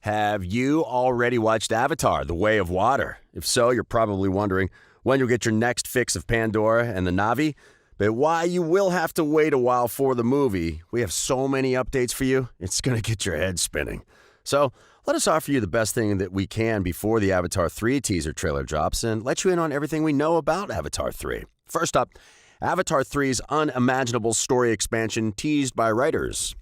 Have you already watched Avatar: The Way of Water? If so, you're probably wondering when you'll get your next fix of Pandora and the Na'vi. But why you will have to wait a while for the movie, we have so many updates for you, it's going to get your head spinning. So let us offer you the best thing that we can before the Avatar 3 teaser trailer drops and let you in on everything we know about Avatar 3. First up, Avatar 3's unimaginable story expansion teased by writers.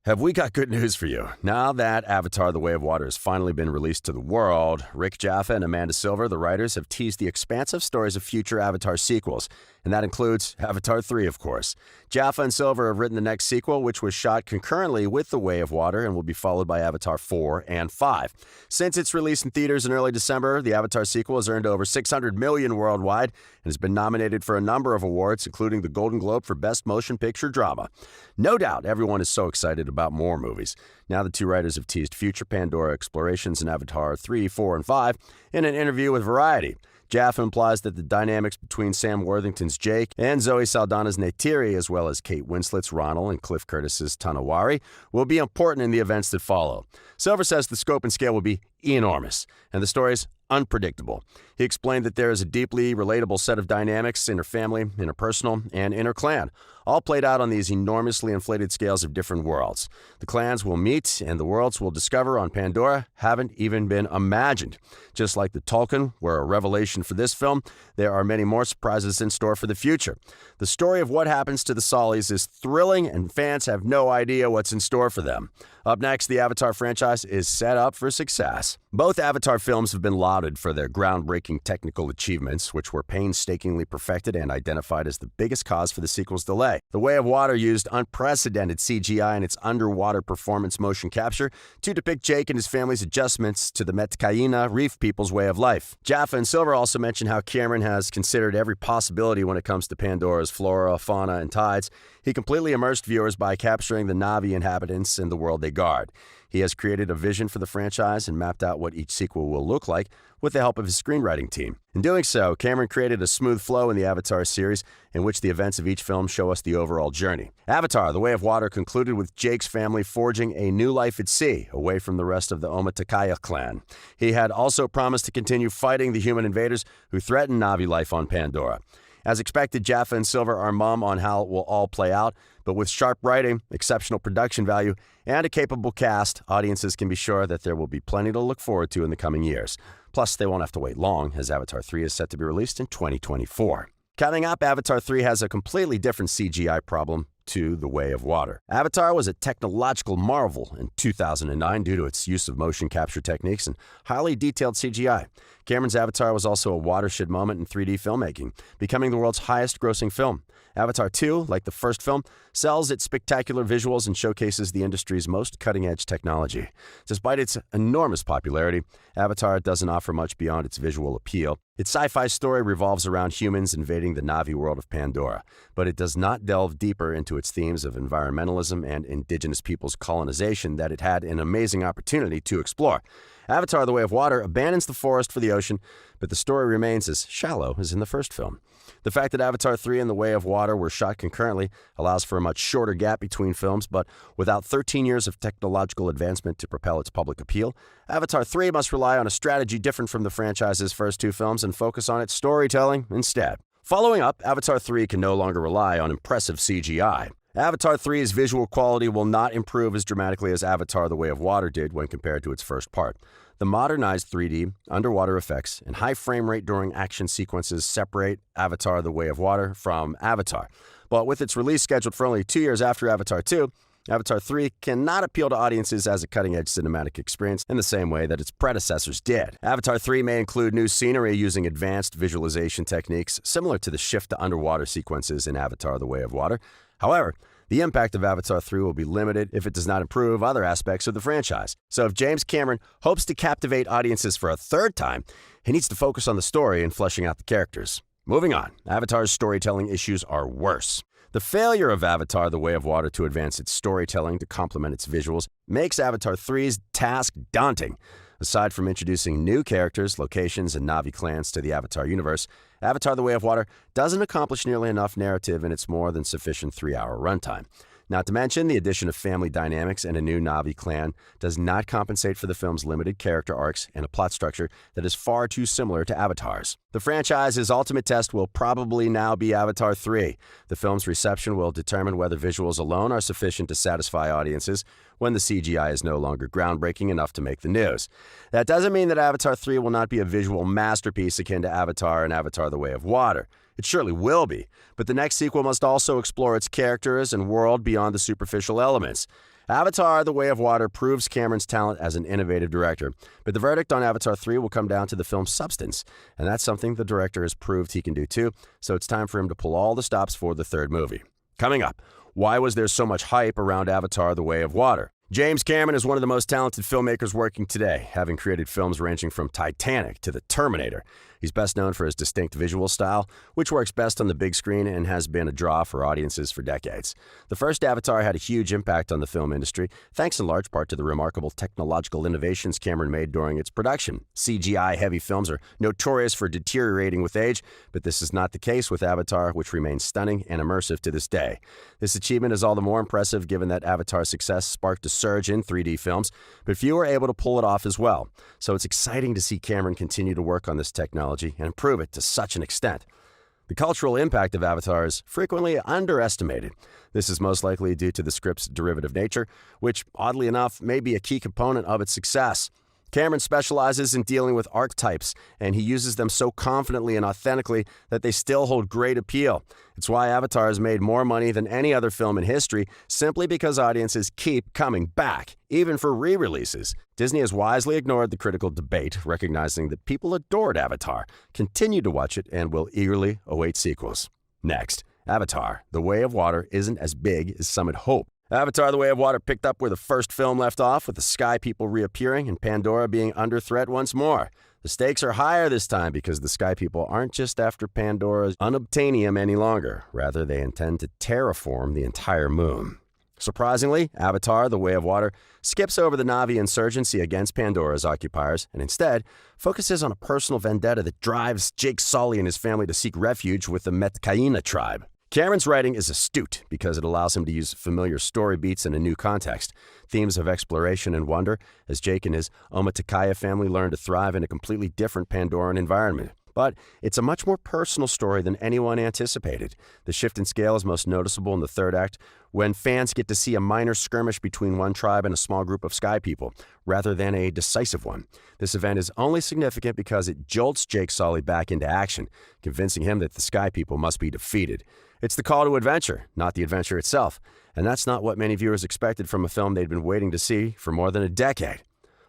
Have we got good news for you? Now that Avatar: The Way of Water has finally been released to the world, Rick Jaffa and Amanda Silver, the writers, have teased the expansive stories of future Avatar sequels, and that includes Avatar 3, of course. Jaffa and Silver have written the next sequel, which was shot concurrently with The Way of Water and will be followed by Avatar 4 and 5. Since its release in theaters in early December, the Avatar sequel has earned over $600 million worldwide and has been nominated for a number of awards, including the Golden Globe for Best Motion Picture Drama. No doubt everyone is so excited about more movies. Now the two writers have teased future Pandora explorations in Avatar 3, 4, and 5 in an interview with Variety. Jaffa implies that the dynamics between Sam Worthington's Jake and Zoe Saldana's Neytiri, as well as Kate Winslet's Ronald and Cliff Curtis's Tanawari, will be important in the events that follow. Silver says the scope and scale will be enormous, and the stories unpredictable. He explained that there is a deeply relatable set of dynamics, interfamily, interpersonal, and interclan, all played out on these enormously inflated scales of different worlds. The clans will meet, and the worlds we'll discover on Pandora haven't even been imagined. Just like the Tolkien were a revelation for this film, there are many more surprises in store for the future. The story of what happens to the Solis is thrilling, and fans have no idea what's in store for them. Up next, the Avatar franchise is set up for success. Both Avatar films have been lauded for their groundbreaking technical achievements, which were painstakingly perfected and identified as the biggest cause for the sequel's delay. The Way of Water used unprecedented CGI in its underwater performance motion capture to depict Jake and his family's adjustments to the Metkayina reef people's way of life. Jaffa and Silver also mentioned how Cameron has considered every possibility when it comes to Pandora's flora, fauna, and tides. He completely immersed viewers by capturing the Na'vi inhabitants and the world they guard. He has created a vision for the franchise and mapped out what each sequel will look like with the help of his screenwriting team. In doing so, Cameron created a smooth flow in the Avatar series in which the events of each film show us the overall journey. Avatar: The Way of Water concluded with Jake's family forging a new life at sea, away from the rest of the Omaticaya clan. He had also promised to continue fighting the human invaders who threatened Na'vi life on Pandora. As expected, Jaffa and Silver are mum on how it will all play out, but with sharp writing, exceptional production value, and a capable cast, audiences can be sure that there will be plenty to look forward to in the coming years. Plus, they won't have to wait long, as Avatar 3 is set to be released in 2024. Coming up, Avatar 3 has a completely different CGI problem to The Way of Water. Avatar was a technological marvel in 2009 due to its use of motion capture techniques and highly detailed CGI. Cameron's Avatar was also a watershed moment in 3D filmmaking, becoming the world's highest-grossing film. Avatar 2, like the first film, sells its spectacular visuals and showcases the industry's most cutting-edge technology. Despite its enormous popularity, Avatar doesn't offer much beyond its visual appeal. Its sci-fi story revolves around humans invading the Na'vi world of Pandora, but it does not delve deeper into its themes of environmentalism and indigenous peoples' colonization that it had an amazing opportunity to explore. Avatar: The Way of Water abandons the forest for the ocean, but the story remains as shallow as in the first film. The fact that Avatar 3 and The Way of Water were shot concurrently allows for a much shorter gap between films, but without 13 years of technological advancement to propel its public appeal, Avatar 3 must rely on a strategy different from the franchise's first two films and focus on its storytelling instead. Following up, Avatar 3 can no longer rely on impressive CGI. Avatar 3's visual quality will not improve as dramatically as Avatar: The Way of Water did when compared to its first part. The modernized 3D, underwater effects, and high frame rate during action sequences separate Avatar: The Way of Water from Avatar. But with its release scheduled for only 2 years after Avatar 2, Avatar 3 cannot appeal to audiences as a cutting-edge cinematic experience in the same way that its predecessors did. Avatar 3 may include new scenery using advanced visualization techniques similar to the shift to underwater sequences in Avatar: The Way of Water. However, the impact of Avatar 3 will be limited if it does not improve other aspects of the franchise. So if James Cameron hopes to captivate audiences for a third time, he needs to focus on the story and fleshing out the characters. Moving on, Avatar's storytelling issues are worse. The failure of Avatar: The Way of Water to advance its storytelling to complement its visuals makes Avatar 3's task daunting. Aside from introducing new characters, locations, and Na'vi clans to the Avatar universe, Avatar: The Way of Water doesn't accomplish nearly enough narrative in its more than sufficient 3-hour runtime. Not to mention, the addition of family dynamics and a new Na'vi clan does not compensate for the film's limited character arcs and a plot structure that is far too similar to Avatar's. The franchise's ultimate test will probably now be Avatar 3. The film's reception will determine whether visuals alone are sufficient to satisfy audiences when the CGI is no longer groundbreaking enough to make the news. That doesn't mean that Avatar 3 will not be a visual masterpiece akin to Avatar and Avatar: The Way of Water. It surely will be, but the next sequel must also explore its characters and world beyond the superficial elements. Avatar: The Way of Water proves Cameron's talent as an innovative director, but the verdict on Avatar 3 will come down to the film's substance, and that's something the director has proved he can do too, so it's time for him to pull all the stops for the third movie. Coming up, why was there so much hype around Avatar: The Way of Water? James Cameron is one of the most talented filmmakers working today, having created films ranging from Titanic to The Terminator. He's best known for his distinct visual style, which works best on the big screen and has been a draw for audiences for decades. The first Avatar had a huge impact on the film industry, thanks in large part to the remarkable technological innovations Cameron made during its production. CGI-heavy films are notorious for deteriorating with age, but this is not the case with Avatar, which remains stunning and immersive to this day. This achievement is all the more impressive given that Avatar's success sparked a surge in 3D films, but few are able to pull it off as well. So it's exciting to see Cameron continue to work on this technology and improve it to such an extent. The cultural impact of Avatar is frequently underestimated. This is most likely due to the script's derivative nature, which, oddly enough, may be a key component of its success. Cameron specializes in dealing with archetypes, and he uses them so confidently and authentically that they still hold great appeal. It's why Avatar has made more money than any other film in history, simply because audiences keep coming back, even for re-releases. Disney has wisely ignored the critical debate, recognizing that people adored Avatar, continue to watch it, and will eagerly await sequels. Next, Avatar: The Way of Water isn't as big as some had hoped. Avatar: The Way of Water picked up where the first film left off, with the Sky People reappearing and Pandora being under threat once more. The stakes are higher this time because the Sky People aren't just after Pandora's unobtainium any longer. Rather, they intend to terraform the entire moon. Surprisingly, Avatar: The Way of Water skips over the Na'vi insurgency against Pandora's occupiers and instead focuses on a personal vendetta that drives Jake Sully and his family to seek refuge with the Metkayina tribe. Cameron's writing is astute because it allows him to use familiar story beats in a new context, themes of exploration and wonder, as Jake and his Omaticaya family learn to thrive in a completely different Pandoran environment. But it's a much more personal story than anyone anticipated. The shift in scale is most noticeable in the third act, when fans get to see a minor skirmish between one tribe and a small group of Sky People, rather than a decisive one. This event is only significant because it jolts Jake Sully back into action, convincing him that the Sky People must be defeated. It's the call to adventure, not the adventure itself, and that's not what many viewers expected from a film they'd been waiting to see for more than a decade.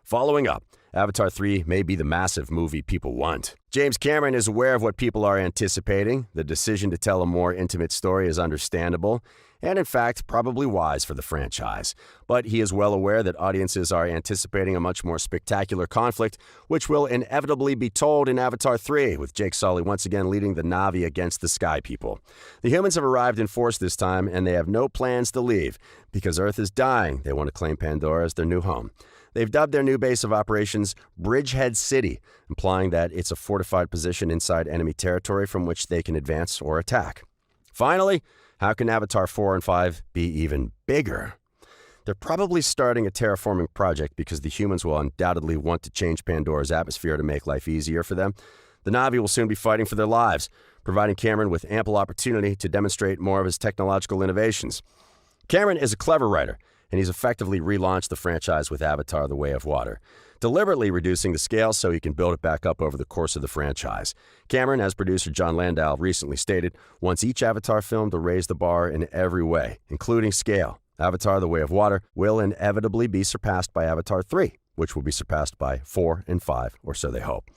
Following up, Avatar 3 may be the massive movie people want. James Cameron is aware of what people are anticipating. The decision to tell a more intimate story is understandable, and in fact, probably wise for the franchise. But he is well aware that audiences are anticipating a much more spectacular conflict, which will inevitably be told in Avatar 3, with Jake Sully once again leading the Na'vi against the Sky People. The humans have arrived in force this time, and they have no plans to leave. Because Earth is dying, they want to claim Pandora as their new home. They've dubbed their new base of operations Bridgehead City, implying that it's a fortified position inside enemy territory from which they can advance or attack. Finally, how can Avatar 4 and 5 be even bigger? They're probably starting a terraforming project because the humans will undoubtedly want to change Pandora's atmosphere to make life easier for them. The Na'vi will soon be fighting for their lives, providing Cameron with ample opportunity to demonstrate more of his technological innovations. Cameron is a clever writer, and he's effectively relaunched the franchise with Avatar: The Way of Water, deliberately reducing the scale so he can build it back up over the course of the franchise. Cameron, as producer John Landau recently stated, wants each Avatar film to raise the bar in every way, including scale. Avatar: The Way of Water will inevitably be surpassed by Avatar 3, which will be surpassed by 4 and 5, or so they hope.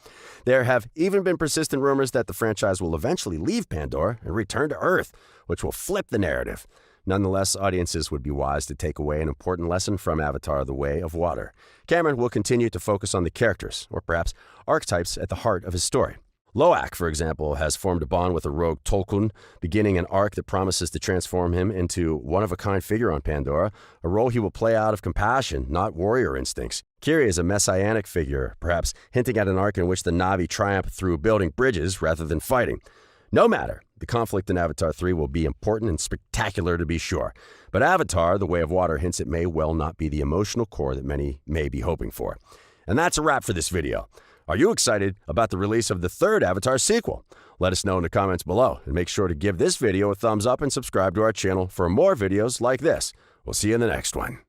There have even been persistent rumors that the franchise will eventually leave Pandora and return to Earth, which will flip the narrative. Nonetheless, audiences would be wise to take away an important lesson from Avatar: The Way of Water. Cameron will continue to focus on the characters, or perhaps archetypes, at the heart of his story. Loak, for example, has formed a bond with a rogue Tolkun, beginning an arc that promises to transform him into one-of-a-kind figure on Pandora, a role he will play out of compassion, not warrior instincts. Kiri is a messianic figure, perhaps hinting at an arc in which the Na'vi triumph through building bridges rather than fighting. No matter, the conflict in Avatar 3 will be important and spectacular to be sure, But Avatar, The Way of Water hints it may well not be the emotional core that many may be hoping for. And that's a wrap for this video. Are you excited about the release of the third Avatar sequel? Let us know in the comments below, and make sure to give this video a thumbs up and subscribe to our channel for more videos like this. We'll see you in the next one.